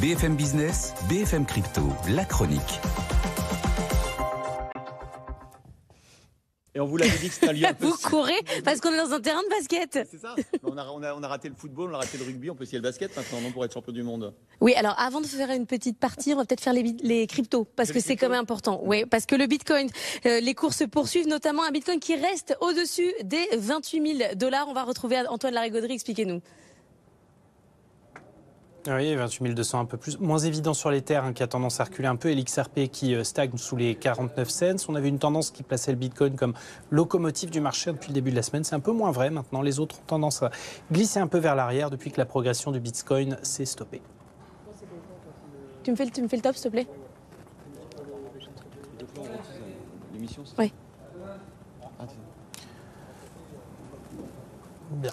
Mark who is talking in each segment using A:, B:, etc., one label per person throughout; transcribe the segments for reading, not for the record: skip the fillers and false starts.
A: BFM Business, BFM Crypto, la chronique.
B: Et on vous l'avait dit que c'était un lieu un peu...
C: Vous courez parce qu'on est dans un terrain de basket.
B: C'est ça. On a raté le football, on a raté le rugby, on peut essayer le basket maintenant, non, pour être champion du monde.
C: Oui, alors avant de faire une petite partie, on va peut-être faire les cryptos parce que c'est quand même important. Oui, parce que le Bitcoin, les cours se poursuivent, notamment un Bitcoin qui reste au-dessus des 28 000 $. On va retrouver Antoine Larigauderie, expliquez-nous.
D: Oui, 28 200, un peu plus. Moins évident sur les terres, qui a tendance à reculer un peu, et l'XRP qui stagne sous les 49 cents. On avait une tendance qui plaçait le Bitcoin comme locomotive du marché depuis le début de la semaine. C'est un peu moins vrai maintenant. Les autres ont tendance à glisser un peu vers l'arrière depuis que la progression du Bitcoin s'est stoppée.
C: Tu me fais le top, s'il te plaît? Oui.
D: Bien.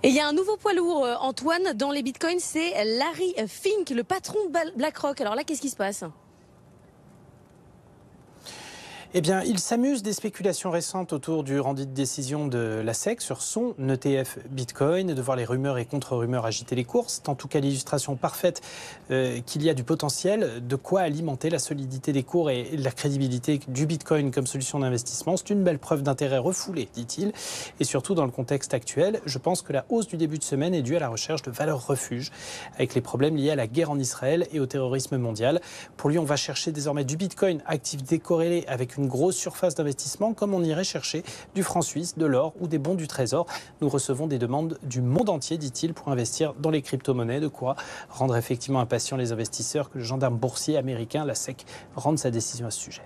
C: Et il y a un nouveau poids lourd, Antoine, dans les bitcoins, c'est Larry Fink, le patron de BlackRock. Alors là, qu'est-ce qui se passe ?
D: Eh bien, il s'amuse des spéculations récentes autour du rendu de décision de la SEC sur son ETF Bitcoin, de voir les rumeurs et contre-rumeurs agiter les cours. C'est en tout cas l'illustration parfaite qu'il y a du potentiel, de quoi alimenter la solidité des cours et la crédibilité du Bitcoin comme solution d'investissement. C'est une belle preuve d'intérêt refoulé, dit-il. Et surtout, dans le contexte actuel, je pense que la hausse du début de semaine est due à la recherche de valeurs refuge, avec les problèmes liés à la guerre en Israël et au terrorisme mondial. Pour lui, on va chercher désormais du Bitcoin actif décorrélé avec une grosse surface d'investissement, comme on irait chercher du franc suisse, de l'or ou des bons du trésor. Nous recevons des demandes du monde entier, dit-il, pour investir dans les crypto-monnaies, de quoi rendre effectivement impatients les investisseurs que le gendarme boursier américain, la SEC, rende sa décision à ce sujet.